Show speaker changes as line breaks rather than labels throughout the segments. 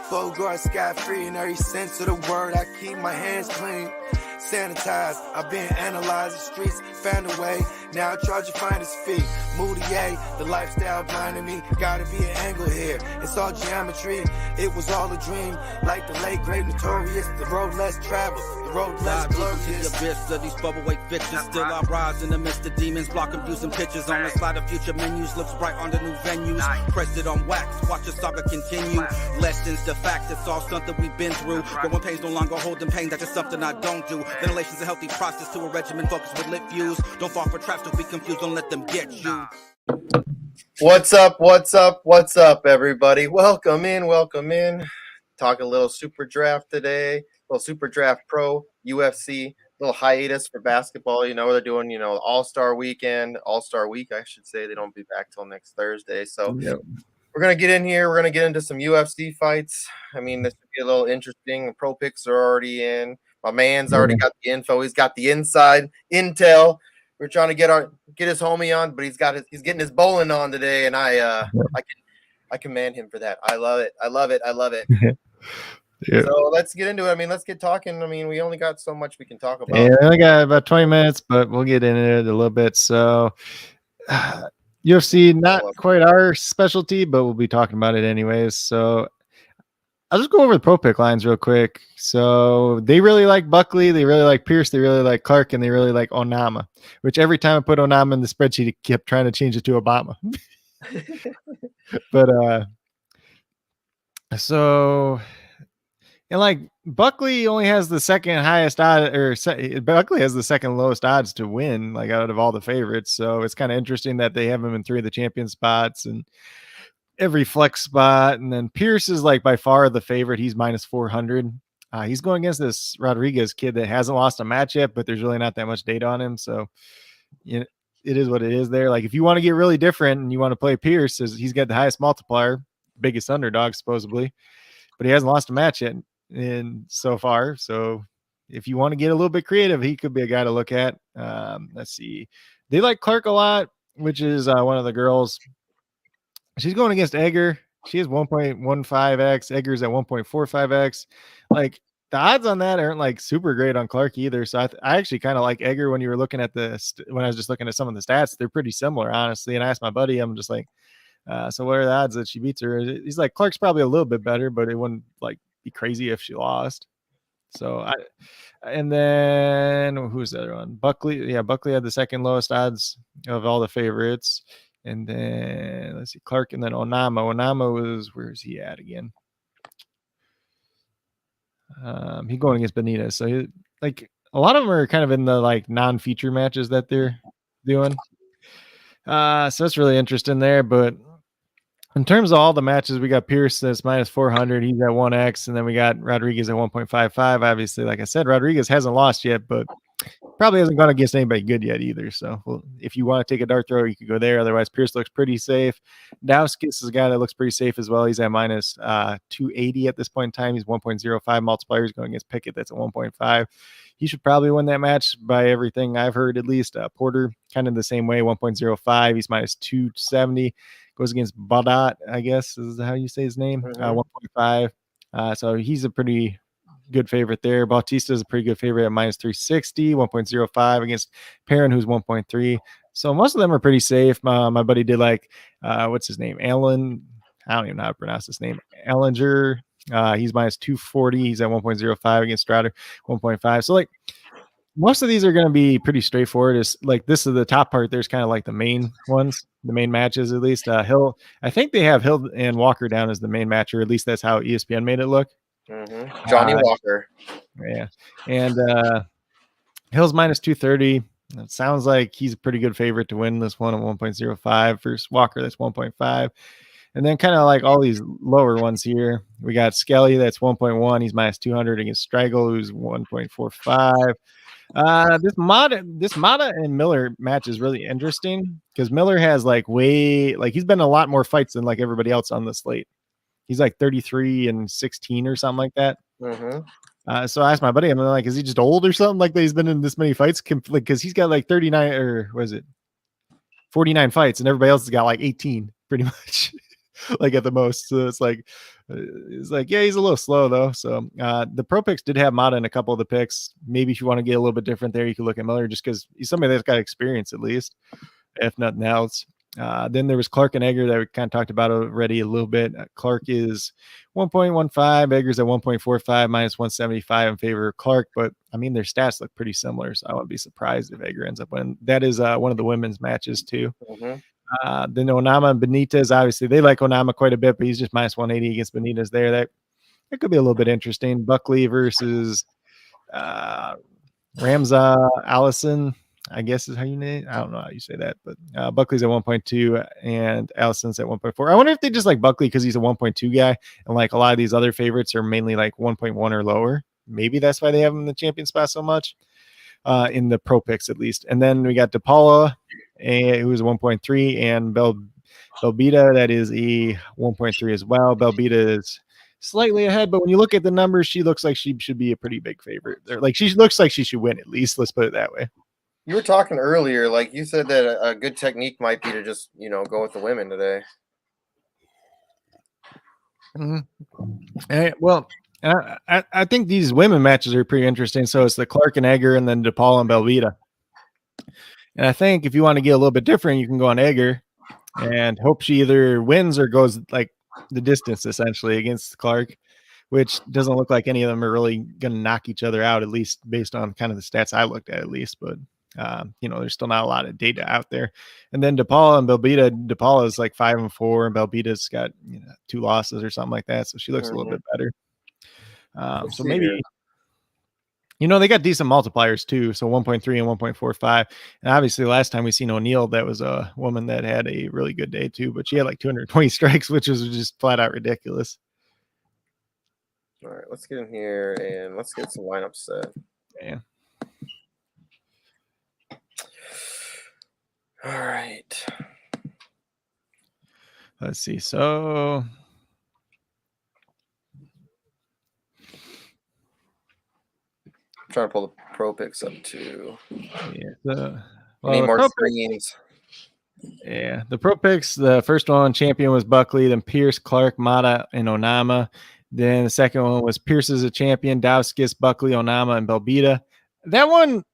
Bogart scot-free in every sense of the word. I keep my hands clean, sanitized. I've been analyzing streets, found a way. Now I charge you finder's fee. Moutier, the lifestyle blinding me. Gotta be an angle here. It's all geometry. It was all a dream. Like the late great Notorious, the road less traveled, the road less glorious.
The abyss of these bubblegate bitches. Still I rise in the midst of demons, blocking views and pictures. On the slide of future menus, looks bright on the new venues. Pressed it on wax, watch the saga continue. Lessons to facts, it's all something we've been through. Growing pains no longer holding pain, that's just something I don't do. Ventilation's a healthy process to a regimen focused with lit views. Don't fall for traps, don't be confused, don't let them get you.
What's up, everybody? Welcome in. Talk a little SuperDraft today, a little SuperDraft Pro, UFC, little hiatus for basketball. You know, they're doing, All-Star Weekend, All-Star Week, I should say. They don't be back till next Thursday. So We're going to get in here. We're going to get into some UFC fights. I mean, this would be a little interesting. Pro picks are already in. My man's already got the info. He's got the inside intel. We're trying to get his homie on, but he's getting his bowling on today, and I commend him for that. I love it. Yeah. So let's get into it. I mean, let's get talking. I mean, we only got so much we can talk about.
Yeah, I got about 20 minutes, but we'll get into it a little bit. So UFC, not quite our specialty, but we'll be talking about it anyways. So I'll just go over the pro pick lines real quick. So they really like Buckley, they really like Pierce, they really like Clark, and they really like Onama, which every time I put Onama in the spreadsheet, it kept trying to change it to Obama. But so, and like Buckley only has the second highest odd, or Buckley has the second lowest odds to win, like out of all the favorites. So it's kind of interesting that they have him in 3 of the champion spots and every flex spot. And then Pierce is like by far the favorite. He's minus 400. He's going against this Rodriguez kid that hasn't lost a match yet, but there's really not that much data on him. So it is what it is there. Like if you want to get really different and you want to play Pierce, he's got the highest multiplier, biggest underdog supposedly, but he hasn't lost a match yet in so far. So if you want to get a little bit creative, he could be a guy to look at. Let's see. They like Clark a lot, which is one of the girls. She's going against Egger. She has 1.15x. Egger's at 1.45x. Like the odds on that aren't like super great on Clark either. So I actually kind of like Egger when you were looking at when I was just looking at some of the stats. They're pretty similar, honestly. And I asked my buddy, I'm just like, so what are the odds that she beats her? He's like, Clark's probably a little bit better, but it wouldn't like be crazy if she lost. So and then who's the other one? Buckley. Yeah, Buckley had the second lowest odds of all the favorites. And then let's see, Clark, and then Onama. Onama where's he at again? He's going against Benitez. So like a lot of them are kind of in the like non-feature matches that they're doing. So that's really interesting there. But in terms of all the matches, we got Pierce that's minus 400. He's at 1x, and then we got Rodriguez at 1.55. Obviously, like I said, Rodriguez hasn't lost yet, but probably hasn't gone against anybody good yet either. So if you want to take a dart throw, you could go there. Otherwise, Pierce looks pretty safe. Dauskis is a guy that looks pretty safe as well. He's at minus 280 at this point in time. He's 1.05 multiplier. He's going against Pickett. That's at 1.5. He should probably win that match by everything I've heard, at least. Porter, kind of the same way, 1.05. He's minus 270. Goes against Badat, I guess is how you say his name, 1.5. So he's a pretty good favorite there. Bautista is a pretty good favorite at minus 360, 1.05 against Perrin, who's 1.3. So most of them are pretty safe. My buddy did like, what's his name? Allen. I don't even know how to pronounce his name. Ellinger. He's minus 240. He's at 1.05 against Strider, 1.5. So like most of these are going to be pretty straightforward. It's like this is the top part. There's kind of like the main ones, the main matches at least. Hill, I think they have Hill and Walker down as the main match, or at least that's how ESPN made it look.
Johnny Walker.
Yeah. And Hill's minus 230. It sounds like he's a pretty good favorite to win this one at 1.05 versus Walker. That's 1.5. And then kind of like all these lower ones here, we got Skelly. That's 1.1. He's minus 200 against Strigel, who's 1.45. This Mata and Miller match is really interesting because Miller has like he's been in a lot more fights than like everybody else on the slate. He's like 33-16 or something like that. So I asked my buddy, I'm like, is he just old or something like that? He's been in this many fights because he's got like 39 or was it 49 fights, and everybody else has got like 18 pretty much. Like at the most. So it's like yeah, he's a little slow though. So the pro picks did have Mata in a couple of the picks. Maybe if you want to get a little bit different there, you could look at Miller just because he's somebody that's got experience at least, if nothing else. Then there was Clark and Egger that we kind of talked about already a little bit. Clark is 1.15, Egger's at 1.45, minus 175 in favor of Clark. But I mean, their stats look pretty similar, so I wouldn't be surprised if Egger ends up winning. That is one of the women's matches too.
Mm-hmm.
Then Onama and Benitez, obviously they like Onama quite a bit, but he's just minus 180 against Benitez there. That could be a little bit interesting. Buckley versus Ramza Allison, I guess is how you name it. I don't know how you say that, but Buckley's at 1.2 and Allison's at 1.4. I wonder if they just like Buckley because he's a 1.2 guy, and like a lot of these other favorites are mainly like 1.1 or lower. Maybe that's why they have him in the champion spot so much, in the pro picks at least. And then we got DePaula, who's 1.3, and Belbita, that is a 1.3 as well. Belbita is slightly ahead, but when you look at the numbers, she looks like she should be a pretty big favorite. Like she looks like she should win at least. Let's put it that way.
You were talking earlier, like you said that a good technique might be to just, go with the women today.
Mm-hmm. Well, I think these women matches are pretty interesting. So it's the Clark and Egger, and then DePaul and Belvita. And I think if you want to get a little bit different, you can go on Egger and hope she either wins or goes like the distance essentially against Clark, which doesn't look like any of them are really going to knock each other out, at least based on kind of the stats I looked at least. But there's still not a lot of data out there. And then DePaula and Belbita, DePaula is like 5-4, and Belbita's got 2 losses or something like that. So she looks a little bit better. So maybe, they got decent multipliers too. So 1.3 and 1.45. And obviously last time we seen O'Neal, that was a woman that had a really good day too, but she had like 220 strikes, which was just flat out ridiculous.
All right, let's get in here and let's get some lineups set.
Yeah.
All right.
Let's see. So
I'm trying to pull the pro picks up too.
Yeah.
Need more screens.
Yeah. The pro picks, the first one champion was Buckley, then Pierce, Clark, Mata, and Onama. Then the second one was Pierce as a champion, Dowskis, Buckley, Onama, and Belbita. That one,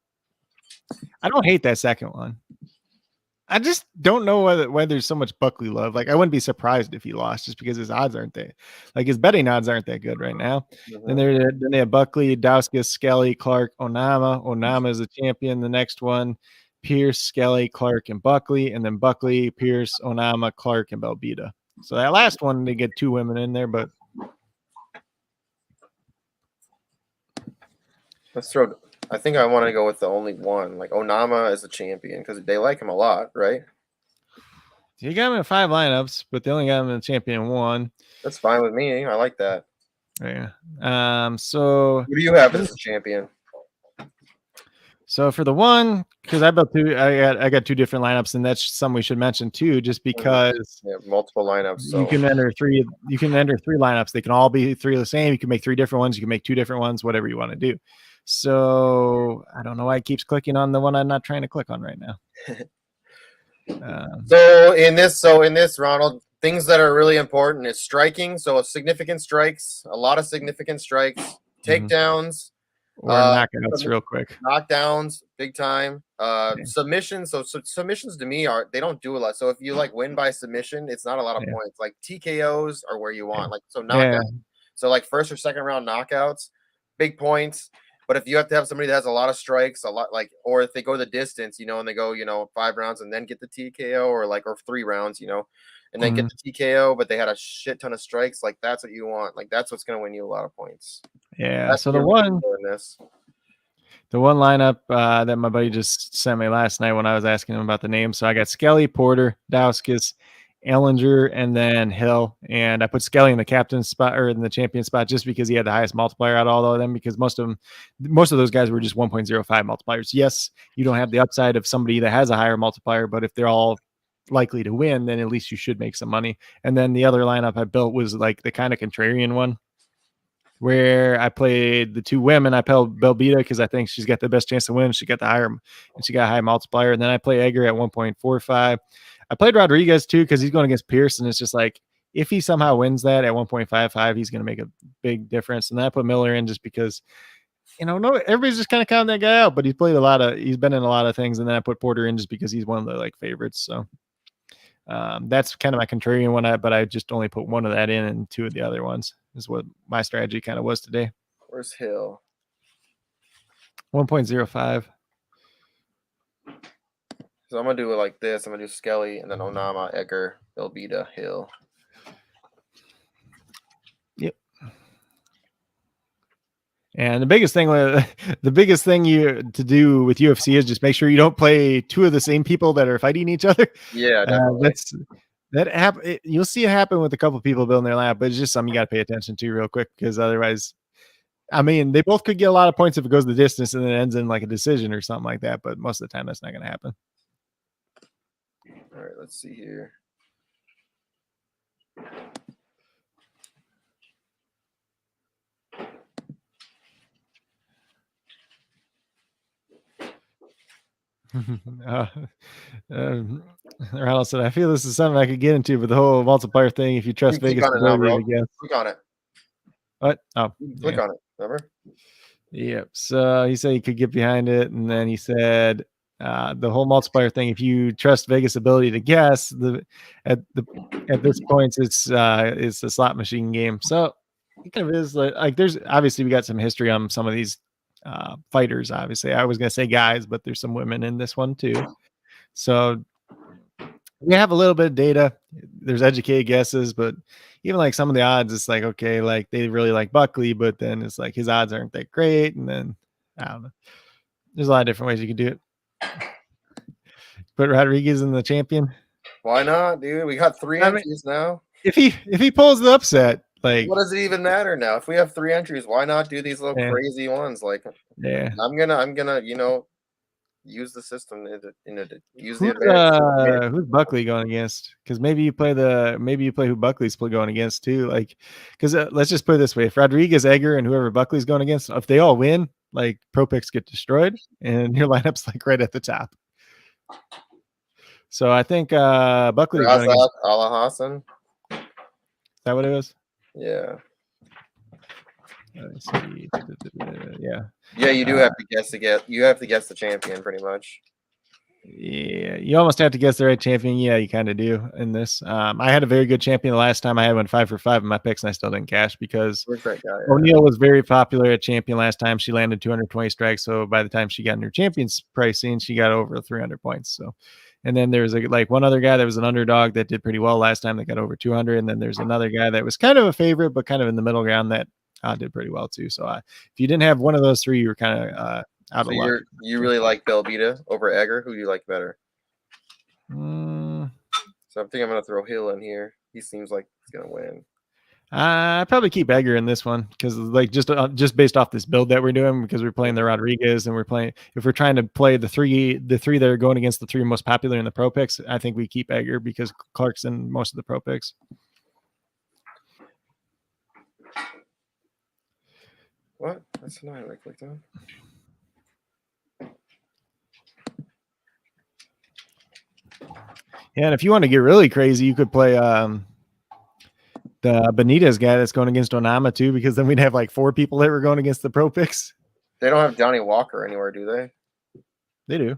I don't hate that second one. I just don't know why there's so much Buckley love. Like, I wouldn't be surprised if he lost just because his odds aren't that, like his betting odds aren't that good right now.
Mm-hmm.
Then they have Buckley, Dowskis, Skelly, Clark, Onama. Onama is the champion. The next one, Pierce, Skelly, Clark, and Buckley. And then Buckley, Pierce, Onama, Clark, and Belbita. So that last one, they get 2 women in there, but
let's throw. I think I want to go with the only one, like Onama as the champion, because they like him a lot, right?
You got him in 5 lineups, but they only got him in champion 1.
That's fine with me. I like that.
Yeah. So
who do you have as the champion?
So for the one, because I got 2 different lineups, and that's something we should mention too, just because
multiple lineups. So.
You can enter 3 lineups. They can all be 3 of the same. You can make 3 different ones. You can make 2 different ones, whatever you want to do. So I don't know why it keeps clicking on the one I'm not trying to click on right now.
So in this, Ronald, things that are really important is striking. So significant strikes, a lot of significant strikes, takedowns,
or knockouts, real quick.
Knockdowns, big time. Submissions. So submissions to me they don't do a lot. So if you like win by submission, it's not a lot of points. Like TKOs are where you want. Like so knockouts. So like first or second round knockouts, big points. But if you have to have somebody that has a lot of strikes, or if they go the distance, and they go, 5 rounds and then get the TKO, or 3 rounds, and then get the TKO, but they had a shit ton of strikes, like that's what you want. Like that's what's going to win you a lot of points.
Yeah.
That's
so the one lineup that my buddy just sent me last night when I was asking him about the name. So I got Skelly, Porter, Dowskis, Ellinger, and then Hill. And I put Skelly in the captain spot or in the champion spot just because he had the highest multiplier out of all of them, because most of those guys were just 1.05 multipliers. Yes, you don't have the upside of somebody that has a higher multiplier, but if they're all likely to win, then at least you should make some money. And then the other lineup I built was like the kind of contrarian one. where I played the two women. I played Belbita because I think she's got the best chance to win. She got the higher, and she got a high multiplier. And then I play Egger at 1.45. I played Rodriguez too because he's going against Pierce, and it's just like if he somehow wins that at 1.55, he's going to make a big difference. And then I put Miller in just because, no, everybody's just kind of counting that guy out, but he's been in a lot of things. And then I put Porter in just because he's one of the like favorites. So that's kind of my contrarian one, but I just only put one of that in and two of the other ones is what my strategy kind of was today.
Where's Hill?
1.05.
So I'm going to do it like this. I'm going to do Skelly and then Onama, Egger, Belbita, Hill.
Yep. And the biggest thing you to do with UFC is just make sure you don't play two of the same people that are fighting each other.
Yeah, definitely.
You'll see it happen with a couple of people building their lineup, but it's just something you got to pay attention to real quick because otherwise, I mean, they both could get a lot of points if it goes the distance and then it ends in like a decision or something like that. But most of the time, that's not going to happen.
All right, let's see here.
Ronald said, I feel this is something I could get into, but the whole multiplier thing, if you trust Vegas,
click on it.
What? Oh,
click on it. Remember?
Yep. So he said he could get behind it, and then he said the whole multiplier thing. If you trust Vegas' ability to guess, at this point, it's a slot machine game. So it kind of is like there's obviously we got some history on some of these fighters. Obviously, I was gonna say guys, but there's some women in this one too. So we have a little bit of data. There's educated guesses, but even like some of the odds, it's like, okay, like they really like Buckley, but then it's like his odds aren't that great. And then I don't know. There's a lot of different ways you can do it. Put Rodriguez in the champion.
Why not, dude? We got three entries now.
If he pulls the upset, like
what does it even matter now? If we have 3 entries, why not do these little crazy ones? Like, I'm gonna, use the system to use the advantage.
Who's Buckley going against? Because maybe you play who Buckley's going against too. Like, because let's just put it this way: if Rodriguez, Egger, and whoever Buckley's going against, if they all win, like pro picks get destroyed, and your lineup's like right at the top. So I think Buckley's going against
Allah Hassan.
Is that what it was?
Yeah.
Let's see.
Yeah, you do have to guess you have to guess the champion pretty much.
Yeah, you almost have to guess the right champion. Yeah, you kind of do in this. I had a very good champion the last time. I had 5 for 5 in my picks, and I still didn't cash because O'Neal was very popular at champion last time. She landed 220 strikes, so by the time she got in her champion's pricing, she got over 300 points. So, and then there's one other guy that was an underdog that did pretty well last time that got over 200, and then there's another guy that was kind of a favorite but kind of in the middle ground that did pretty well too. So if you didn't have one of those three, you were kind of out of luck.
You really like Belbita over Egger? Who do you like better? So I think I'm going to throw Hill in here. He seems like he's going to win.
I probably keep Egger in this one because like just based off this build that we're doing, because we're playing the Rodriguez and if we're trying to play the three that are going against the 3 most popular in the pro picks, I think we keep Egger because Clark's in most of the pro picks.
What? That's not right click down.
Yeah, and if you want to get really crazy, you could play the Benitez guy that's going against Onama too, because then we'd have like 4 people that were going against the pro picks.
They don't have Johnny Walker anywhere, do they?
They do.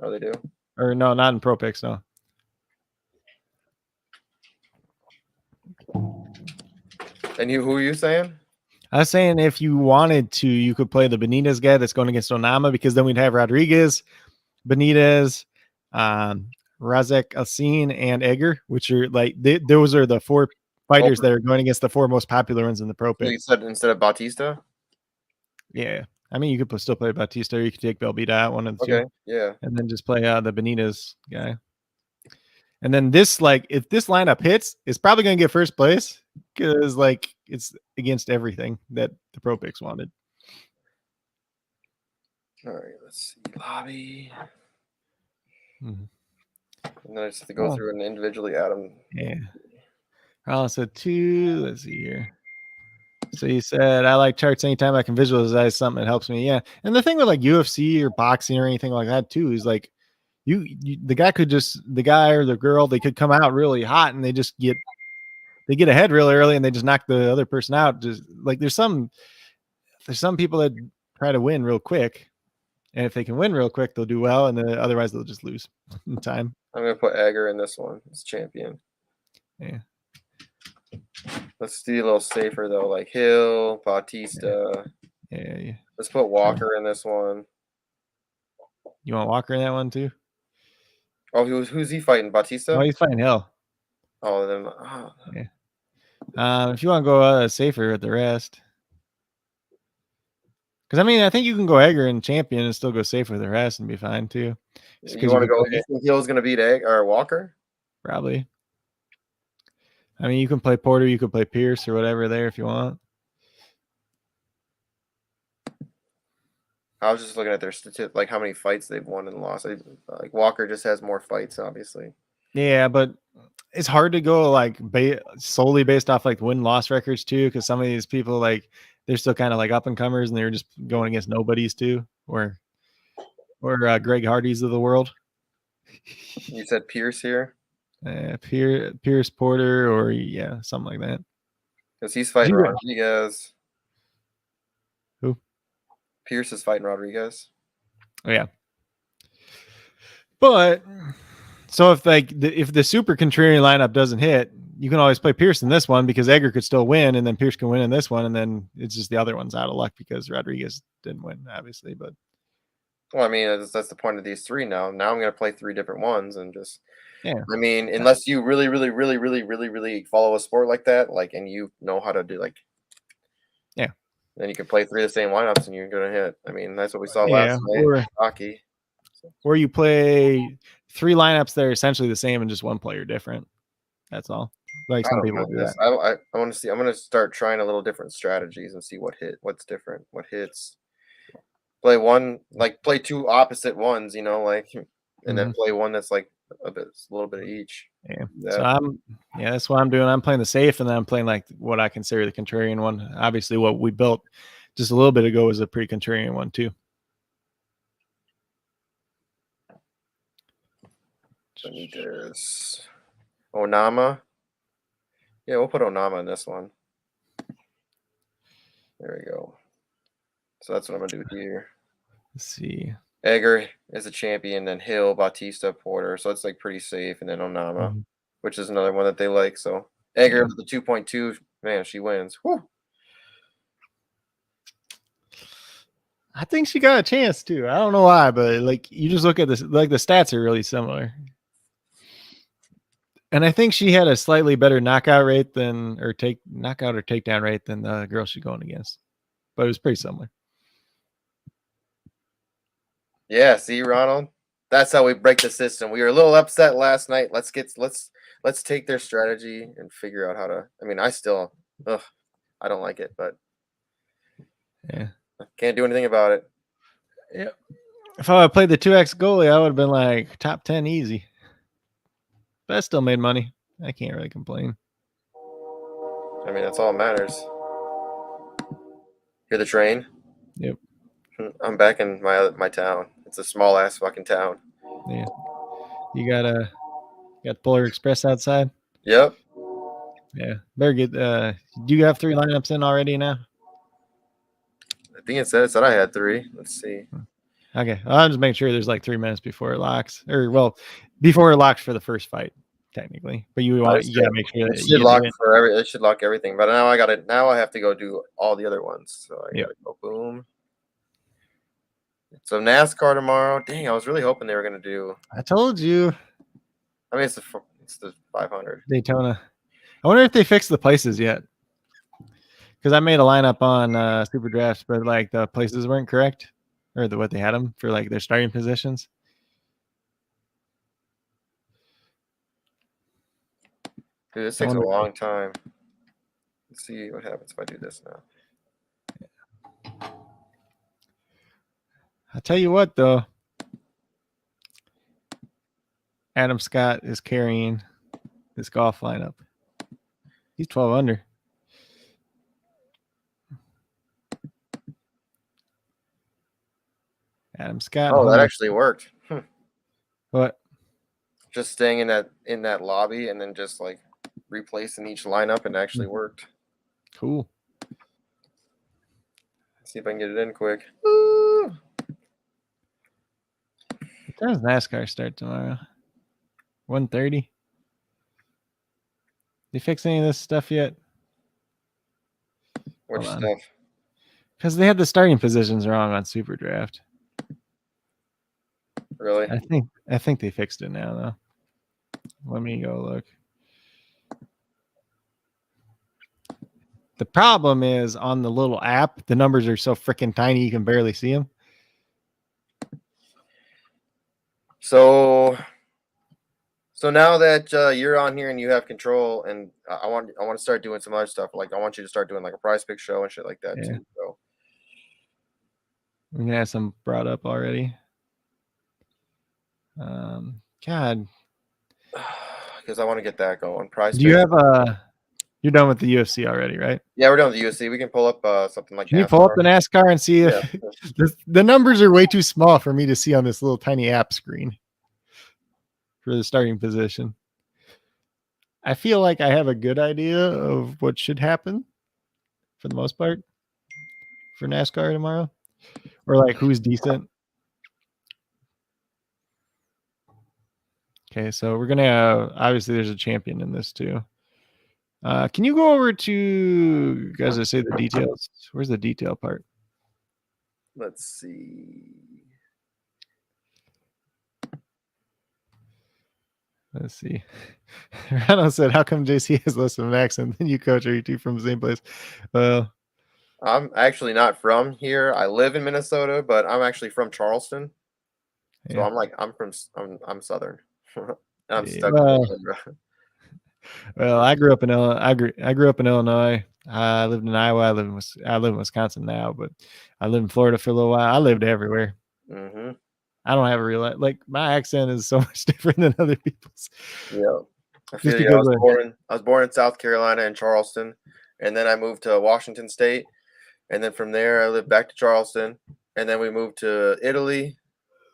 Oh, they do?
Or no, not in pro picks, no.
And who are you saying?
I was saying if you wanted to, you could play the Benitez guy that's going against Onama, because then we'd have Rodriguez, Benitez, Razek Alcine, and Egger, which are like those are the 4 fighters that are going against the 4 most popular ones in the pro pick.
You said instead of Bautista?
Yeah. I mean, you could still play Bautista, or you could take Belbita out, one of the 2.
Yeah.
And then just play the Benitez guy. And then this, like, if this lineup hits, it's probably going to get first place because, like, it's against everything that the pro picks wanted.
All right, let's see. Lobby.
Mm-hmm.
And then I just have to go through and individually add them.
Yeah. Rollins said 2. Let's see here. So you said I like charts anytime I can visualize something, it helps me. Yeah. And the thing with like UFC or boxing or anything like that too is like the guy or the girl, they could come out really hot and they get ahead really early and they just knock the other person out. Just like there's some people that try to win real quick. And if they can win real quick, they'll do well, and then otherwise they'll just lose in time.
I'm gonna put Egger in this one as champion.
Yeah.
Let's do a little safer though, like Hill, Bautista.
Yeah.
Let's put Walker in this one.
You want Walker in that one too?
Oh, who's he fighting? Bautista?
Oh, he's fighting Hill.
Oh, then
yeah. If you want to go safer with the rest, because I mean, I think you can go Egger and champion and still go safe with the rest and be fine too.
You want to go? You think Hill's gonna beat Egg or Walker?
Probably. I mean, you can play Porter, you could play Pierce or whatever there if you want.
I was just looking at their statistics, like how many fights they've won and lost. Like Walker just has more fights, obviously.
Yeah, but it's hard to go like solely based off like win-loss records too, because some of these people like they're still kind of like up and comers and they're just going against nobodies too, or Greg Hardy's of the world.
You said Pierce here.
Pierce Porter, or yeah, something like that.
Because he's fighting Rodriguez.
Who?
Pierce is fighting Rodriguez.
Oh yeah. But so if the super contrarian lineup doesn't hit, you can always play Pierce in this one because Egger could still win, and then Pierce can win in this one, and then it's just the other one's out of luck because Rodriguez didn't win, obviously. But
well, I mean, that's the point of these three now. Now I'm going to play three different ones and just.
Yeah.
I mean, unless you really follow a sport like that, like, and you know how to do like.
Yeah.
Then you can play three of the same lineups and you're going to hit. I mean, that's what we saw last night. Hockey.
Or you play three lineups that are essentially the same and just one player different. That's all. Like some people do that.
I want to see. I'm going to start trying a little different strategies and see what's different, what hits. Play two opposite ones, you know, like, and then play one that's like a little bit of each.
Yeah. So that's what I'm doing. I'm playing the safe, and then I'm playing like what I consider the contrarian one. Obviously, what we built just a little bit ago was a pretty contrarian one too.
Benitez. Onama. Yeah, we'll put Onama in this one. There we go. So that's what I'm gonna do here.
Let's see.
Egger is a champion, then Hill, Bautista, Porter. So it's like pretty safe, and then Onama, which is another one that they like. So Egger with the 2.2, man, she wins. Whew.
I think she got a chance too. I don't know why, but like you just look at this, like the stats are really similar. And I think she had a slightly better knockout rate knockout or takedown rate than the girl she's going against. But it was pretty similar.
Yeah, see, Ronald? That's how we break the system. We were a little upset last night. Let's take their strategy and figure out how to. I mean, I don't like it, but
yeah,
can't do anything about it.
Yeah. If I had played the 2x goalie, I would have been like top 10 easy. But I still made money. I can't really complain.
I mean, that's all that matters. Hear the train?
Yep.
I'm back in my town. It's a small ass fucking town.
Yeah. You got Polar Express outside?
Yep.
Yeah. Better get do you have 3 lineups in already now?
I think it said I had 3. Let's see.
Okay. I'll just make sure there's like 3 minutes before it locks. Before it locks for the first fight, technically. But you gotta make sure that
it should lock everything. But now I have to go do all the other ones. So I gotta go boom. So NASCAR tomorrow. Dang, I was really hoping they were gonna do.
I told you.
I mean, it's the 500
Daytona. I wonder if they fixed the places yet. Because I made a lineup on SuperDraft, but like the places weren't correct, or what they had them for, like their starting positions.
Dude, this takes a long time. Let's see what happens if I do this now.
I'll tell you what, though. Adam Scott is carrying this golf lineup. He's 12 under. Adam Scott.
Oh, that
Homer.
actually worked.
What?
Just staying in that lobby and then just like replacing each lineup, and actually worked.
Cool.
See if I can get it in quick.
What time does NASCAR start tomorrow? 1:30. They fix any of this stuff yet?
Which
Hold on.
stuff?
Because they had the starting positions wrong on SuperDraft.
Really?
I think they fixed it now though. Let me go look. The problem is on the little app, the numbers are so freaking tiny you can barely see them.
So now that you're on here and you have control, and I want to start doing some other stuff. Like I want you to start doing like a prize pick show and shit like that too. So
we're gonna have some brought up already. God,
because I want to get that going. Prize.
do you have you're done with the UFC already, right?
Yeah, we're done with the UFC. We can pull up something like.
Can you pull up the NASCAR and see if the numbers are way too small for me to see on this little tiny app screen for the starting position? I feel like I have a good idea of what should happen for the most part for NASCAR tomorrow, or like who's decent. Okay, so we're gonna have, obviously there's a champion in this too. Can you go over to, guys, I say the details? Where's the detail part?
Let's see.
Let's see. Ronald said, "How come JC has less of an accent than you, Coach? Are you two from the same place?" Well,
I'm actually not from here. I live in Minnesota, but I'm actually from Charleston. So I'm Southern. I'm stuck.
Well, I grew up in I grew up in Illinois. I lived in Iowa. I live in Wisconsin now, but I lived in Florida for a little while. I lived everywhere.
Mm-hmm.
I don't have a real, like, my accent is so much different than other people's.
Yeah, I feel you. I was born in South Carolina in Charleston, and then I moved to Washington State, and then from there I lived back to Charleston, and then we moved to Italy,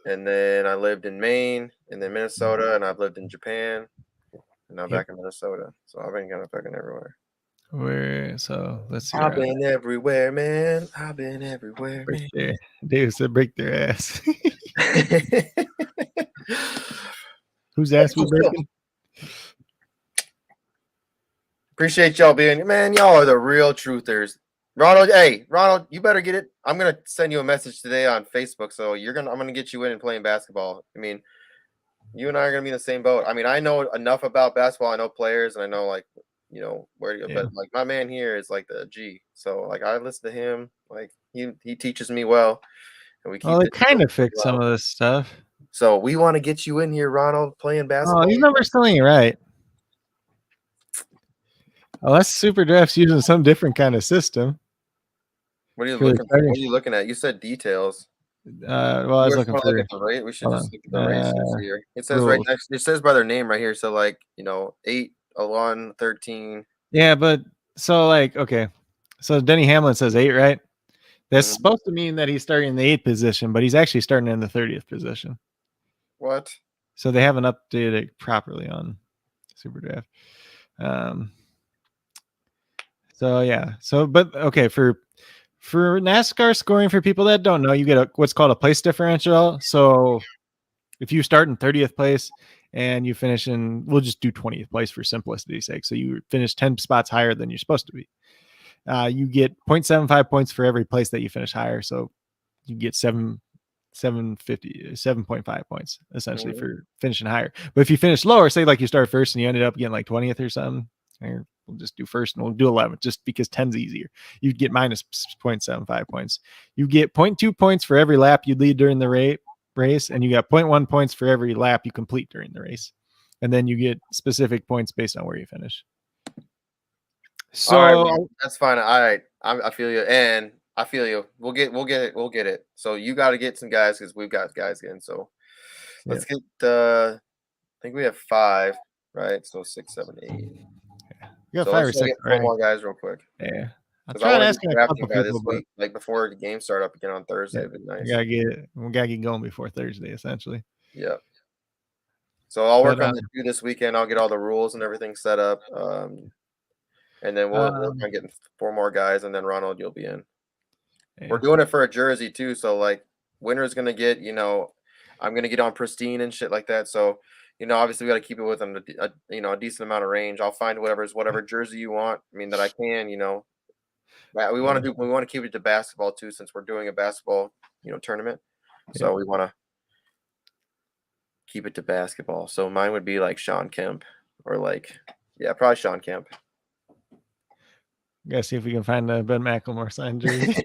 and then I lived in Maine, and then Minnesota, and I've lived in Japan, and now back in Minnesota. So I've been kind of fucking everywhere.
So let's see.
I've been everywhere, man. I've been everywhere, man.
David said, "Break their ass." Whose ass we breaking?
Appreciate y'all being, man. Y'all are the real truthers. Ronald, you better get it. I'm gonna send you a message today on Facebook. So I'm gonna get you in and playing basketball. I mean, you and I are gonna be in the same boat. I mean, I know enough about basketball. I know players, and I know like where to go. But like my man here is like the G. So like I listen to him. Like he teaches me well, and we keep.
Well, it kind of fixed some of this stuff.
So we want to get you in here, Ronald, playing basketball.
Oh, these numbers still ain't right. Unless SuperDraft's using some different kind of system.
What are you looking for? What are you looking at? You said details.
Well, I was looking for
the rate. We should just look at the races here. It says
rules.
right next. It says by their name right here. So like 8, 11, 13.
Yeah, but so like okay, so Denny Hamlin says 8, right? That's supposed to mean that he's starting in the 8th position, but he's actually starting in the 30th position.
What?
So they haven't updated it properly on SuperDraft. So yeah. So but okay, for NASCAR scoring, for people that don't know, you get what's called a place differential. So if you start in 30th place and you finish in, we'll just do 20th place for simplicity's sake. So you finish 10 spots higher than you're supposed to be. You get 0.75 points for every place that you finish higher. So you get 7.5 points essentially for finishing higher. But if you finish lower, say like you start first and you ended up getting like 20th or something, we'll just do first and we'll do 11th just because 10's easier. You'd get minus 0.75 points. You get 0.2 points for every lap you lead during the race, and you got 0.1 points for every lap you complete during the race. And then you get specific points based on where you finish. So
right, that's fine. All right. I feel you. And I feel you. We'll get it. So you got to get some guys because we've got guys getting. So let's get I think we have 5, right? So 6, 7, 8.
You got 5 or 6.
4 more guys real quick.
Yeah. I'll
Because I
try to
want to
ask
do
a
drafting
couple
by this
people, but
week, like before the games start up again on Thursday.
yeah,
It'd be nice.
we gotta get going before Thursday, essentially.
Yeah. So I'll work
But
on the 2 this weekend. I'll get all the rules and everything set up. And then we'll work on getting 4 more guys, and then Ronald, you'll be in. We're
yeah.
doing it for a jersey too, so like winner's gonna get, I'm gonna get on pristine and shit like that. So, obviously we gotta keep it within a decent amount of range. I'll find whatever jersey you want. I mean that I can. We want to keep it to basketball too, since we're doing a basketball, tournament. So we want to keep it to basketball. So mine would be like Sean Kemp or probably Sean Kemp.
Gotta see if we can find a Ben McLemore signed jersey.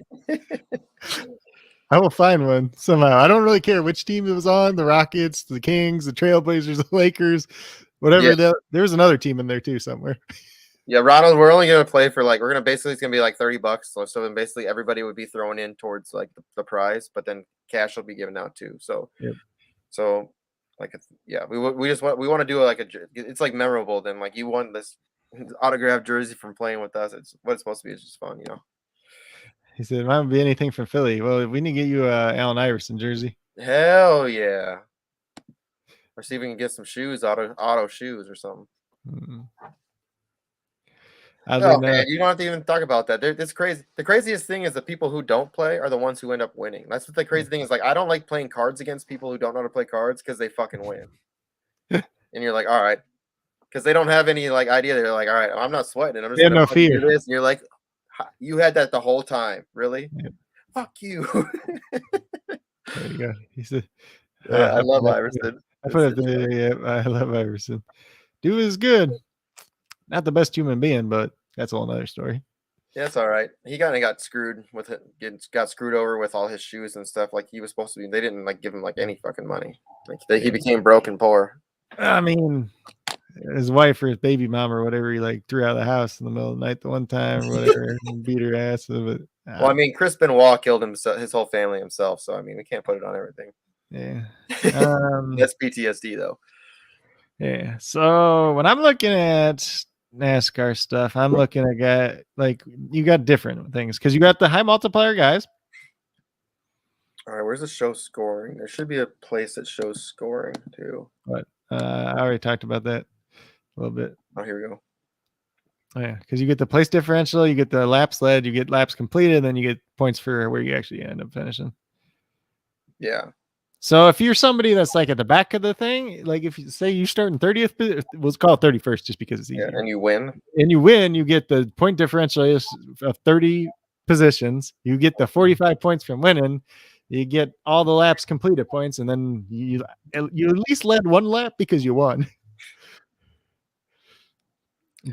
I will find one somehow. I don't really care which team it was on, the Rockets, the Kings, the Trailblazers, the Lakers, whatever.
Yeah.
There's another team in there too somewhere.
Yeah, Ronald, we're only gonna play for it's gonna be like $30. So then basically everybody would be thrown in towards like the prize, but then cash will be given out too. So
Yep.
So we want to do it's like memorable. Then like you won this autographed jersey from playing with us. It's what it's supposed to be. It's just fun.
He said, "It might be anything from Philly." Well, we need to get you a Allen Iverson jersey.
Hell yeah. Or see if we can get some shoes, auto shoes or something.
Mm-hmm.
Man, you don't have to even talk about that. It's crazy. The craziest thing is the people who don't play are the ones who end up winning. That's what the crazy thing is. Like, I don't like playing cards against people who don't know how to play cards because they fucking win. And you're like, all right, because they don't have any like idea. They're like, all right, I'm not sweating. I'm just gonna do this. And you're like, you had that the whole time, really?
Yep.
Fuck you.
There you go. He said,
I love Iverson.
I put it there. Yeah, I love Iverson. Dude is good. Not the best human being, but that's a whole nother story.
Yeah, it's all right. He kind of got screwed with it. Got screwed over with all his shoes and stuff. Like he was supposed to be. They didn't like give him like any fucking money. Like he became broke and poor.
I mean, his wife or his baby mom or whatever, he like threw out of the house in the middle of the night the one time or whatever, and beat her ass. But
well, I mean, Chris Benoit killed his whole family himself. So I mean, we can't put it on everything.
Yeah,
that's PTSD though.
Yeah. So when I'm looking at NASCAR stuff, I'm looking at you got different things because you got the high multiplier guys.
All right, where's the show scoring? There should be a place that shows scoring too.
But I already talked about that a little bit.
Oh, here we go.
Oh, yeah, because you get the place differential, you get the laps led, you get laps completed, and then you get points for where you actually end up finishing.
Yeah.
So if you're somebody that's like at the back of the thing, like if you say you start in 30th, we'll call it 31st just because it's easier.
Yeah, and you win.
You get the point differential of 30 positions. You get the 45 points from winning. You get all the laps completed points, and then you at least led one lap because you won.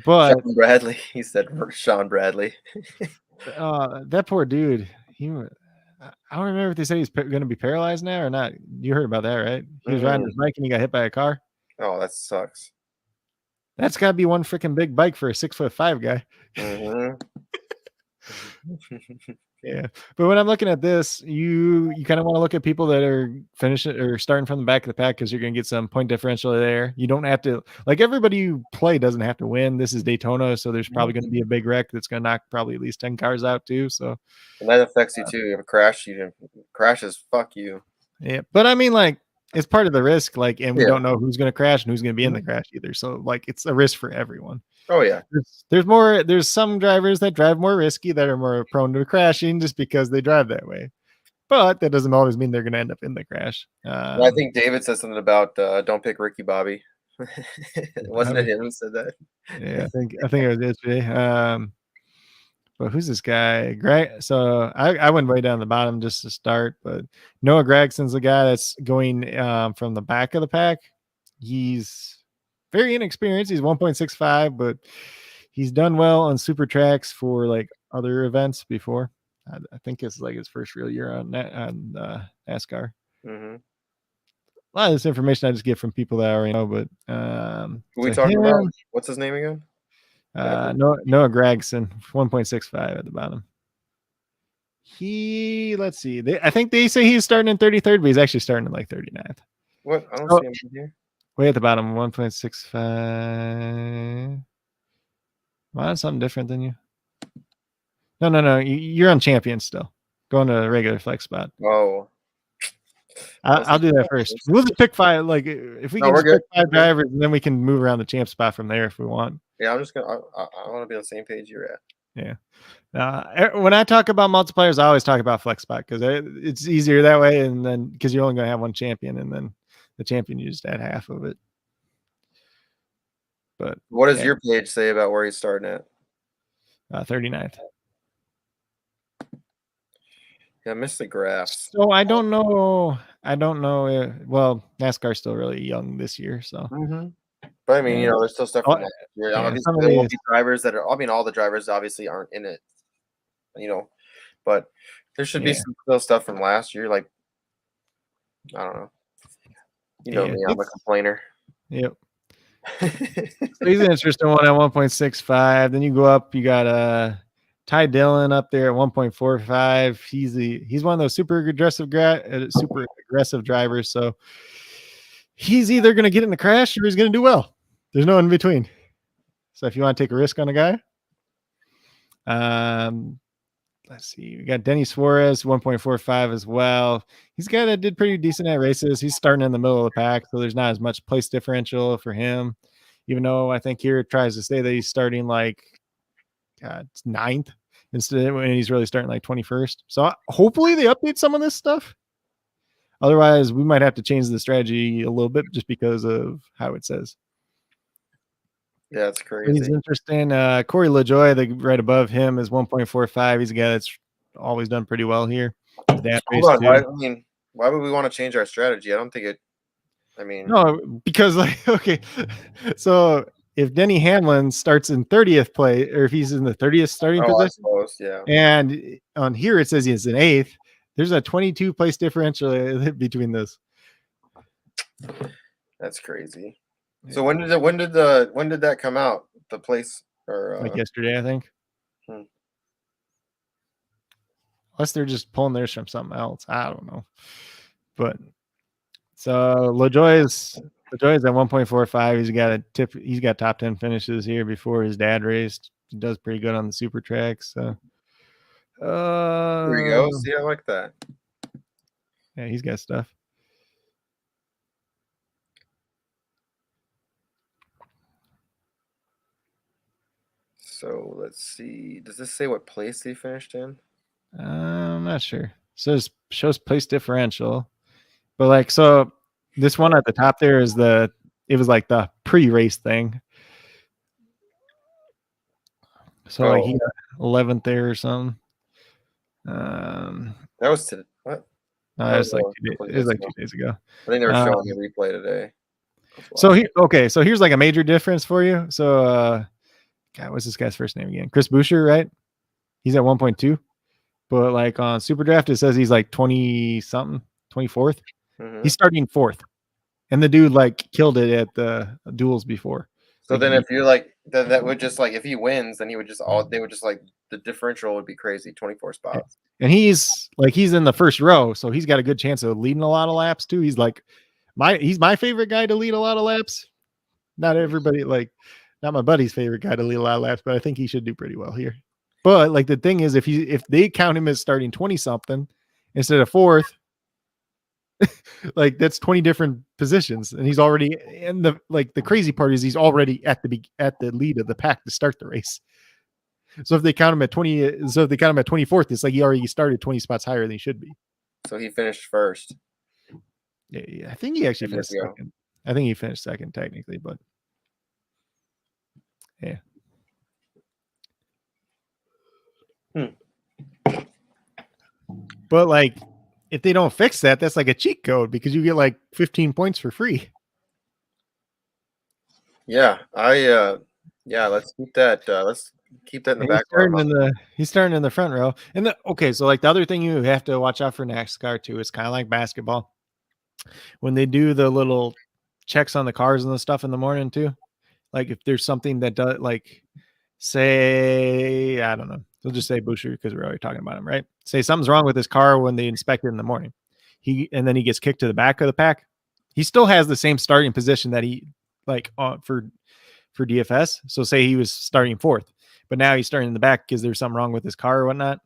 But
Sean Bradley, he said Sean Bradley.
that poor dude. I don't remember if they said he's going to be paralyzed now or not. You heard about that, right? He was riding his bike and he got hit by a car.
Oh, that sucks.
That's got to be one freaking big bike for a 6'5" guy.
Mm-hmm.
Yeah, but when I'm looking at this, you kind of want to look at people that are finishing or starting from the back of the pack because you're going to get some point differential there. You don't have to everybody you play doesn't have to win. This is Daytona, so there's probably going to be a big wreck that's going to knock probably at least 10 cars out too. So
and that affects you too. You have a crash, crashes. Fuck you.
Yeah, but I mean, it's part of the risk. And we don't know who's going to crash and who's going to be in the crash either. So it's a risk for everyone.
Oh yeah.
There's some drivers that drive more risky that are more prone to crashing just because they drive that way. But that doesn't always mean they're going to end up in the crash.
I think David said something about don't pick Ricky Bobby. Wasn't it him who said that?
Yeah, I think it was yesterday. But who's this guy? Greg. So I went way down the bottom just to start, but Noah Gregson's the guy that's going from the back of the pack. He's very inexperienced. He's 1.65, but he's done well on super tracks for other events before. I think it's his first real year on NASCAR.
Mm-hmm.
A lot of this information I just get from people that I already know, but
who we talking about? What's his name again?
Noah Gregson, 1.65 at the bottom. Let's see. I think they say he's starting in 33rd, but he's actually starting in 39th.
What? I don't see him in here.
Way at the bottom, 1.65. Am I on something different than you? No. You're on champion still. Going to a regular flex spot.
Oh,
I'll do that first. We'll just pick 5. Like if we
No,
can
we're
just pick
good.
5 drivers, and then we can move around the champ spot from there if we want.
yeah, I'm just gonna. I want to be on the same page you're at.
Yeah. When I talk about multipliers, I always talk about flex spot because it's easier that way, and then because you're only going to have one champion, and then the champion you just add half of it. But
What does your page say about where he's starting at?
39th.
Yeah, I missed the graphs.
So I don't know. Well, NASCAR's still really young this year, so.
But I mean, you know, there's still stuff from last year.
Yeah,
Obviously,
some of
there will
these-
be drivers that are. I mean, all the drivers obviously aren't in it. You know, but there should be some still stuff from last year. Like, I don't know. You know me, I'm a complainer.
Yep. So he's an interesting one at 1.65. Then you go up, you got Ty Dillon up there at 1.45. He's one of those super aggressive drivers. So he's either going to get in the crash or he's going to do well. There's no in between. So if you want to take a risk on a guy, let's see. We got Denny Suarez, 1.45 as well. He's got did pretty decent at races. He's starting in the middle of the pack, so there's not as much place differential for him. Even though I think here it tries to say that he's starting like 9th instead of when he's really starting like 21st. So hopefully they update some of this stuff. Otherwise, we might have to change the strategy a little bit just because of how it says.
Yeah, it's crazy.
He's interesting. Corey LaJoie, right above him, is 1.45. He's a guy that's always done pretty well here.
Hold on, why would we want to change our strategy? I don't think it. I mean,
no, because like, okay, so if Denny Hamlin starts in 30th place, or if he's in the 30th starting position,
yeah,
and on here it says he's in 8th, there's a 22 place differential between this.
That's crazy. So when did that come out? The place or
like yesterday, I think. Unless they're just pulling theirs from something else, I don't know. But so LaJoie's at 1.45. He's got top 10 finishes here before his dad raced. He does pretty good on the super tracks. So
there you go. See, I like that.
Yeah, he's got stuff.
So let's see. Does this say what place he finished in?
I'm not sure. It shows place differential, but like, so this one at the top there is it was like the pre-race thing. So like he got 11th there or something.
That was what?
No, it was like 2 days ago.
I think they were showing the replay today.
So here's like a major difference for you. So God, what's this guy's first name again? Chris Boucher, right? He's at 1.2. But like on SuperDraft, it says he's like 20 something, 24th. He's starting 4th. And the dude like killed it at the duels before.
So like, then if you're like that would just like if he wins, then they would just like the differential would be crazy, 24 spots.
And he's in the first row, so he's got a good chance of leading a lot of laps too. He's like he's my favorite guy to lead a lot of laps. Not everybody, like not my buddy's favorite guy to lead a lot of laps, but I think he should do pretty well here. But like the thing is, if they count him as starting 20 something instead of 4th, like that's 20 different positions, and he's already in the crazy part is he's already at the lead of the pack to start the race. So if they count him at 24th, it's like he already started 20 spots higher than he should be.
So he finished first.
Yeah, I think he actually finished second. I think he finished second technically, but yeah. But like, if they don't fix that, that's like a cheat code because you get like 15 points for free.
Yeah, let's keep that. Let's keep that in the back.
He's starting in the front row. And so like the other thing you have to watch out for NASCAR too, it's kind of like basketball. When they do the little checks on the cars and the stuff in the morning too, like if there's something that does, like say, I don't know, we'll just say Boucher because we're already talking about him, right? Say something's wrong with his car when they inspect it in the morning. And then he gets kicked to the back of the pack. He still has the same starting position that he like for DFS. So say he was starting 4th, but now he's starting in the back because there's something wrong with his car or whatnot,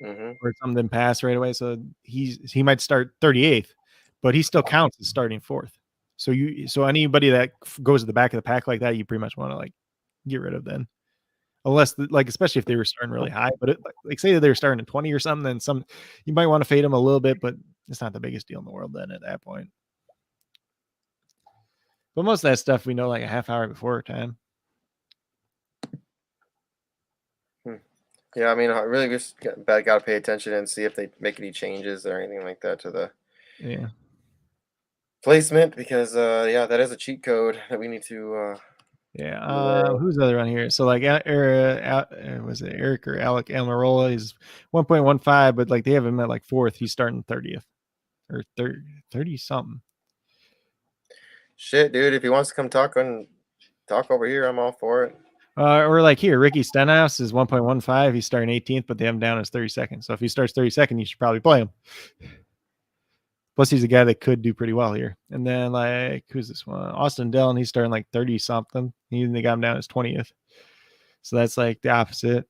or something didn't pass right away. So he might start 38th, but he still counts as starting 4th. So anybody that goes to the back of the pack like that, you pretty much want to like get rid of then. Unless like, especially if they were starting really high, but like say that they were starting at 20 or something, then you might want to fade them a little bit, but it's not the biggest deal in the world then at that point. But most of that stuff we know like a half hour before time.
Yeah, I mean, I really just got to pay attention and see if they make any changes or anything like that to the placement, because yeah, that is a cheat code that we need to
who's the other one here? So like was it Eric or Alec Almirola? He's 1.15, but like they have him at like 4th. He's starting 30th or 30 something.
Shit, dude, if he wants to come talk over here, I'm all for it.
Or like here, Ricky Stenhouse is 1.15. He's starting 18th, but they have him down as 32nd. So if he starts 32nd, you should probably play him. Plus, he's a guy that could do pretty well here. And then, like, who's this one? Austin Dillon, he's starting like 30 something. They got him down as 20th. So that's like the opposite.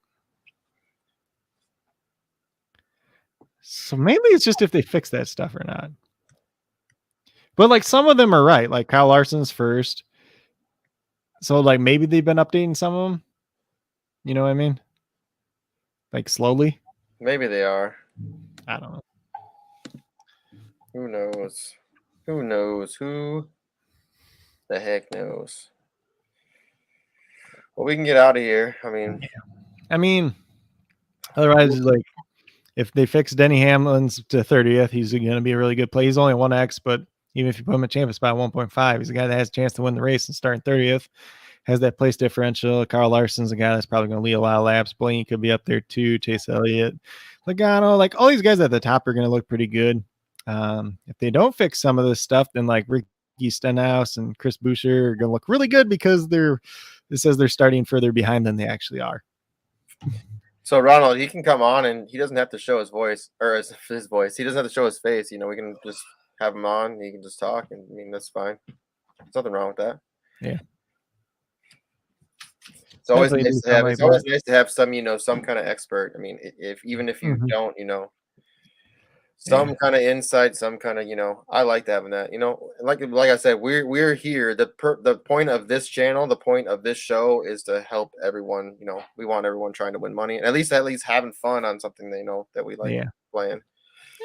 So maybe it's just if they fix that stuff or not. But like some of them are right. Like Kyle Larson's first. So like maybe they've been updating some of them. You know what I mean? Like slowly.
Maybe they are.
I don't know.
Who knows? Who knows? Who the heck knows? Well, we can get out of here.
I mean, otherwise, like, if they fix Denny Hamlin's to 30th, he's going to be a really good play. He's only 1x, but even if you put him at champion spot 1.5, he's a guy that has a chance to win the race and start in 30th. Has that place differential. Carl Larson's a guy that's probably going to lead a lot of laps. Blaney could be up there too. Chase Elliott, Logano, like all these guys at the top are going to look pretty good. If they don't fix some of this stuff, then like Ricky Stenhouse and Chris Buescher are going to look really good because it says they're starting further behind than they actually are.
So Ronald, he can come on and he doesn't have to show his voice or his voice. He doesn't have to show his face. We can just have him on. He can just talk, and that's fine. There's nothing wrong with that.
Yeah.
It's always nice to have. It's always nice to have some, some kind of expert. Even if you don't, some kind of insight, some kind of, I like having that. Like I said, we're here. The point of this channel, the point of this show is to help everyone. We want everyone trying to win money, and at least having fun on something they know that we like playing.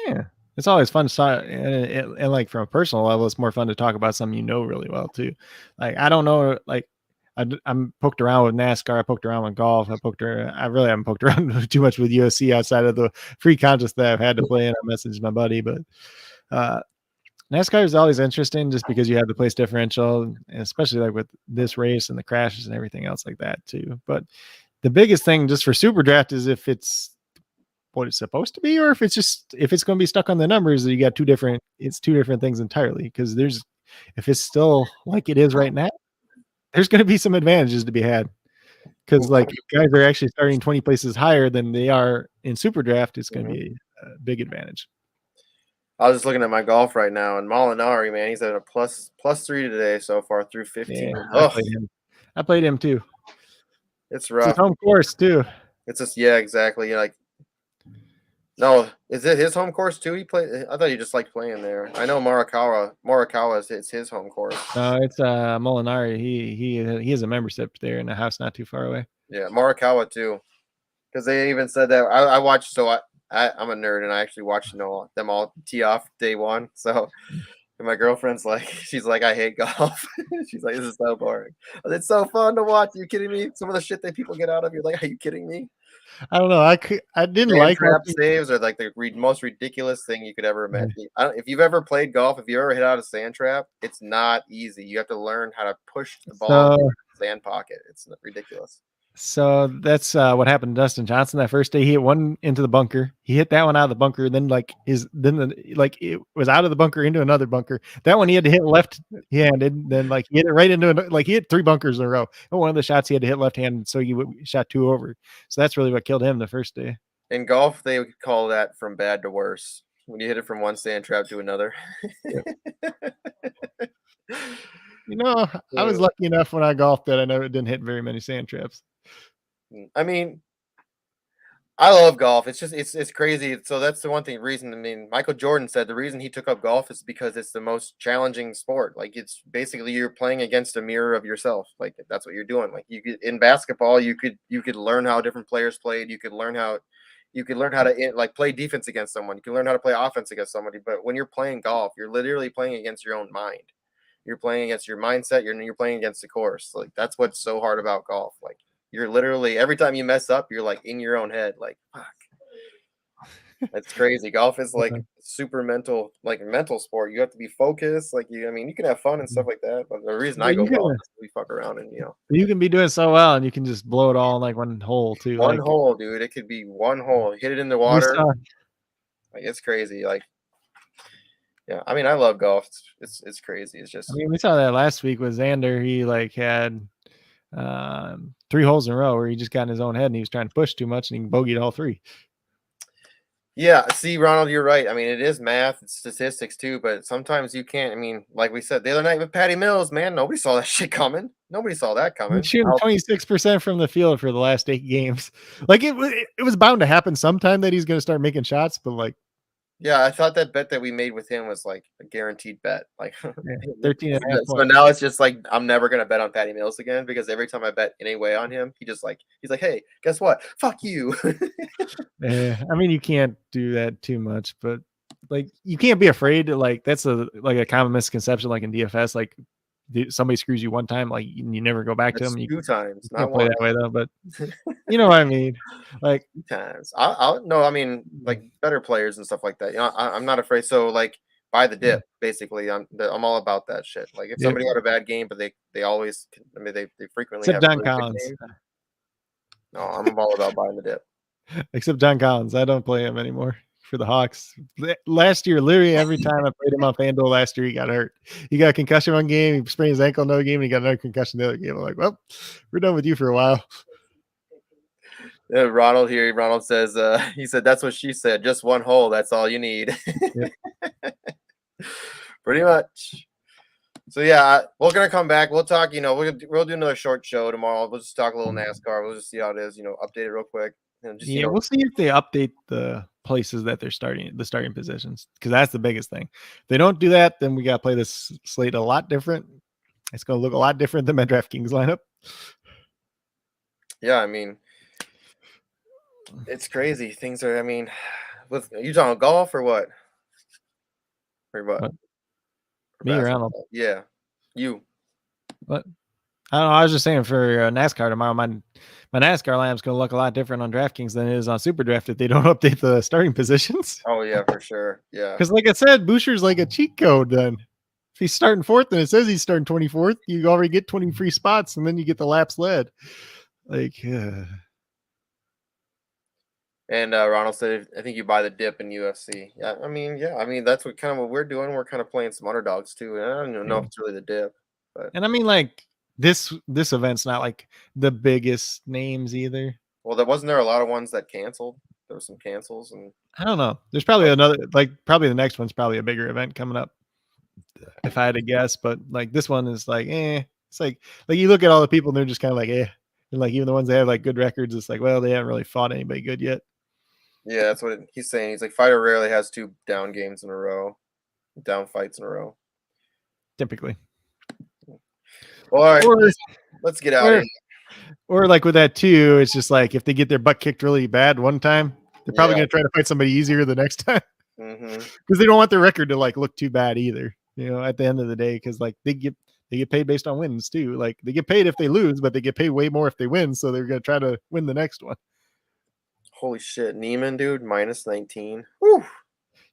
Yeah,
it's always fun to talk, and like from a personal level, it's more fun to talk about something really well too. Like I don't know, like. I'm poked around with NASCAR. I poked around with golf. I really haven't poked around too much with UFC outside of the free contest that I've had to play. And I messaged my buddy, but NASCAR is always interesting just because you have the place differential, and especially like with this race and the crashes and everything else like that too. But the biggest thing just for SuperDraft is if it's what it's supposed to be, or if it's going to be stuck on the numbers. You got two different things entirely. Because if it's still like it is right now, there's going to be some advantages to be had, because like guys are actually starting 20 places higher than they are in SuperDraft. It's going to be a big advantage.
I was just looking at my golf right now, and Molinari, man, he's at a plus 3 today so far through 15.
Yeah, I played him too.
It's rough.
It's his home course too.
It's just exactly. No, is it his home course too? He played. I thought he just liked playing there. I know Morikawa it's his home course.
No, it's Molinari. He has a membership there in a house not too far away.
Yeah, Morikawa too, because they even said that. I watched. So I'm a nerd, and I actually watched them all tee off day one. So and my girlfriend's like, she's like, I hate golf. She's like, this is so boring. It's so fun to watch. Are you kidding me? Some of the shit that people get out of, you're like, are you kidding me?
I don't know. I didn't like
trap saves, or like the most ridiculous thing you could ever imagine. If you've ever played golf, if you ever hit out a sand trap, it's not easy. You have to learn how to push the ball in the sand pocket. It's ridiculous.
So that's what happened to Dustin Johnson that first day. He hit one into the bunker. He hit that one out of the bunker. Then it was out of the bunker into another bunker. That one he had to hit left-handed. Then he hit it right into he hit 3 bunkers in a row. And one of the shots he had to hit left-handed, so he shot 2 over. So that's really what killed him the first day.
In golf, they would call that from bad to worse. When you hit it from one sand trap to another.
I was lucky enough when I golfed that I never didn't hit very many sand traps.
I mean, I love golf. It's just it's crazy. So that's the one thing reason. I mean, Michael Jordan said the reason he took up golf is because it's the most challenging sport. Like it's basically you're playing against a mirror of yourself. Like that's what you're doing. Like you could in basketball, you could learn how different players played. You could learn how to like play defense against someone. You can learn how to play offense against somebody. But when you're playing golf, you're literally playing against your own mind. You're playing against your mindset. You're playing against the course. Like that's what's so hard about golf. Like you're literally every time you mess up, you're like in your own head. Like fuck, that's crazy. Golf is like super mental, like mental sport. You have to be focused. Like I mean, you can have fun and stuff like that. But the reason I
But
go golf is we fuck around and
you can be doing so well, and you can just blow it all in like one hole too.
one
Like
hole, dude. It could be one hole. Hit it in the
we
water.
saw,
Like it's crazy. Like yeah, I mean, I love golf. It's crazy. It's just
we saw that last week with Xander. He like had 3 holes in a row where he just got in his own head and he was trying to push too much and he bogeyed all 3.
yeah. See, Ronald, you're right. I mean, it is math, it's statistics too, but sometimes you can't. I mean, like we said the other night with Patty Mills, man, nobody saw that shit coming. Nobody saw that coming.
He's shooting 26% from the field for the last 8 games. Like it was bound to happen sometime that he's going to start making shots, but like
yeah, I thought that bet that we made with him was like a guaranteed bet. Like
13 and a half
so
points.
now it's just like I'm never gonna bet on Patty Mills again because every time I bet any way on him, he's like, hey, guess what? Fuck you.
Yeah, I mean you can't do that too much, but like you can't be afraid to like that's a common misconception like in DFS like somebody screws you one time like you never go back to
That's
them. You
2 times,
can't
not
play
1.
that way though, but you know what I mean. Like
2 times. I'll no, I mean like better players and stuff like that. I'm not afraid. So like buy the dip, basically. I'm all about that shit. Like if somebody had a bad game, but they always, I mean they frequently
except
have
John
really good
Collins.
games. No, I'm all about buying the dip.
Except John Collins. I don't play him anymore for the Hawks. Last year, literally every time I played him on FanDuel last year, he got hurt. He got a concussion one game, he sprained his ankle another game, and he got another concussion the other game. I'm like, well, we're done with you for a while.
Ronald here. Ronald says, he said, that's what she said. Just 1 hole. That's all you need.
Yep.
Pretty much. So yeah, we're gonna come back. We'll talk. We'll do another short show tomorrow. We'll just talk a little NASCAR. We'll just see how it is. Update it real quick. And just,
We'll see if they update the places that they're starting, the starting positions, because that's the biggest thing. If they don't do that, then we got to play this slate a lot different. It's going to look a lot different than my DraftKings lineup.
Yeah, I mean, it's crazy. Things are. I mean, with you talking golf or what? Or what?
What? Me or Arnold?
Yeah, you.
What? I don't know. I was just saying for NASCAR tomorrow, my NASCAR lineup's going to look a lot different on DraftKings than it is on SuperDraft if they don't update the starting positions.
Oh yeah, for sure. Yeah.
Because like I said, Boucher's like a cheat code. Then if he's starting 4th and it says he's starting 24th, you already get 20 free spots, and then you get the laps led. Like.
And Ronald said, I think you buy the dip in UFC. Yeah, I mean, that's what we're doing. We're kind of playing some underdogs too. And I don't even know if it's really the dip. But
and I mean, like this event's not like the biggest names either.
Well, wasn't there a lot of ones that canceled? There were some cancels, and
I don't know. There's probably another, like probably the next one's probably a bigger event coming up, if I had to guess. But like this one is like, it's like you look at all the people and they're just kind of like, and like even the ones that have like good records, it's like, well, they haven't really fought anybody good yet.
Yeah, that's what he's saying. He's like, fighter rarely has 2 down games in a row, down fights in a row.
Typically.
Well, all right, let's get out of here.
Or like with that too, it's just like if they get their butt kicked really bad one time, they're probably going to try to fight somebody easier the next time because they don't want their record to like look too bad either. At the end of the day, because like they get paid based on wins too. Like they get paid if they lose, but they get paid way more if they win. So they're going to try to win the next one.
Holy shit, Neiman, dude, minus 19. Whew.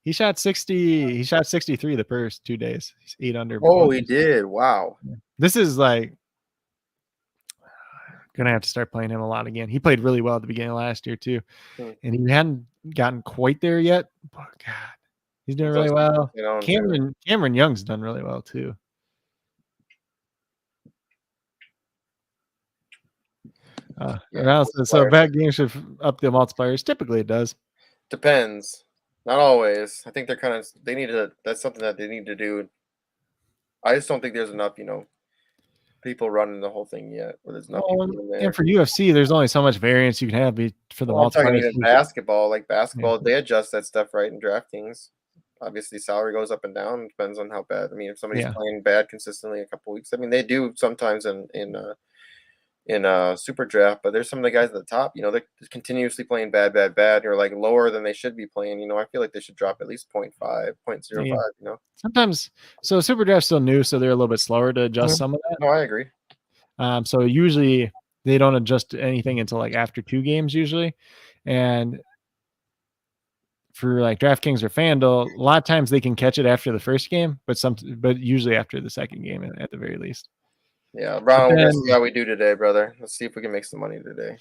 He shot 60. He shot 63 the first 2 days. He's 8 under.
Oh, he did. Wow.
This is like gonna have to start playing him a lot again. He played really well at the beginning of last year too, and he hadn't gotten quite there yet. But God, he's doing really well. Cameron Young's done really well too. So bad game should up the multipliers. Typically, it does.
Depends. Not always. I think that's something that they need to do. I just don't think there's enough, people running the whole thing yet. Where there's not
Well,
people in there.
and for UFC, there's only so much variance you can have for the
I'm talking
multipliers.
even basketball. Like basketball, they adjust that stuff right in DraftKings. Obviously, salary goes up and down. It depends on how bad. I mean, if somebody's playing bad consistently a couple weeks, I mean, they do sometimes in SuperDraft. But there's some of the guys at the top. You know, they're continuously playing bad, or like lower than they should be playing. You know, I feel like they should drop at least 0.5, 0.05. You know,
sometimes. So SuperDraft's still new, so they're a little bit slower to adjust some of that.
No, I agree.
So usually they don't adjust anything until like after 2 games usually, and for like DraftKings or FanDuel, a lot of times they can catch it after the first game, but usually after the second game at the very least.
Yeah, Brown, we're gonna see how we do today, brother. Let's see if we can make some money today.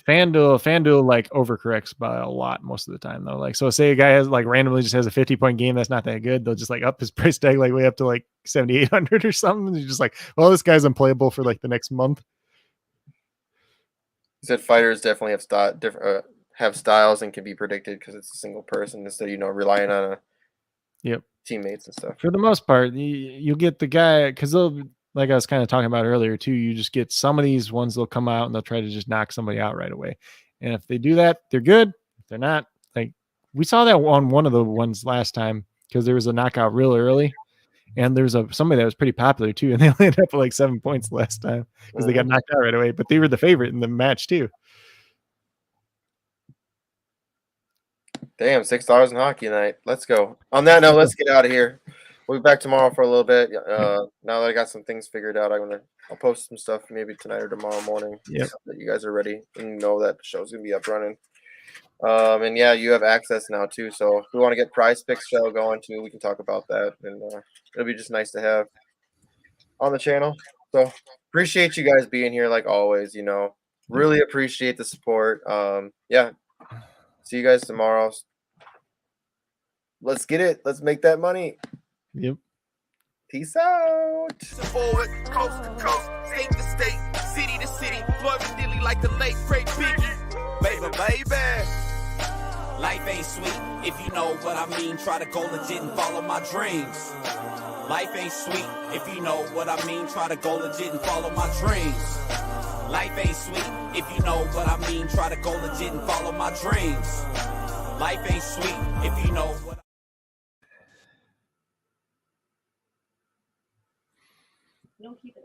FanDuel like overcorrects by a lot most of the time though. Like, so say a guy has like randomly just has a 50-point game that's not that good, they'll just like up his price tag like way up to like 7,800 or something. And you're just like, well, this guy's unplayable for like the next month.
He said fighters definitely have styles and can be predicted because it's a single person instead of relying on teammates and stuff.
For the most part, you'll get the guy because they'll, like I was kind of talking about earlier too, you just get some of these ones, they'll come out and they'll try to just knock somebody out right away. And if they do that, they're good. If they're not, like we saw that on one of the ones last time because there was a knockout real early. And there's somebody that was pretty popular too, and they landed up with like 7 points last time because they got knocked out right away. But they were the favorite in the match too.
Damn, $6 in hockey night. Let's go. On that note, let's get out of here. We'll be back tomorrow for a little bit. Now that I got some things figured out, I'll post some stuff maybe tonight or tomorrow morning. So that you guys are ready and know that the show's gonna be up running. And yeah, you have access now too. So if we want to get Prize Picks show going too, we can talk about that. And it'll be just nice to have on the channel. So appreciate you guys being here like always. Really appreciate the support. Yeah. See you guys tomorrow. Let's get it. Let's make that money.
Yep.
Peace out.
Forward, coast to coast, state to state, city to city, Floyd Dilly like the late great Biggie. Baby.
Life ain't sweet if you know what I mean. Try to go legit and follow my dreams. Life ain't sweet if you know what I mean. Try to go legit and follow my dreams. Life ain't sweet if you know what I mean. Try to go legit and follow my dreams. Life ain't sweet if you know what Don't keep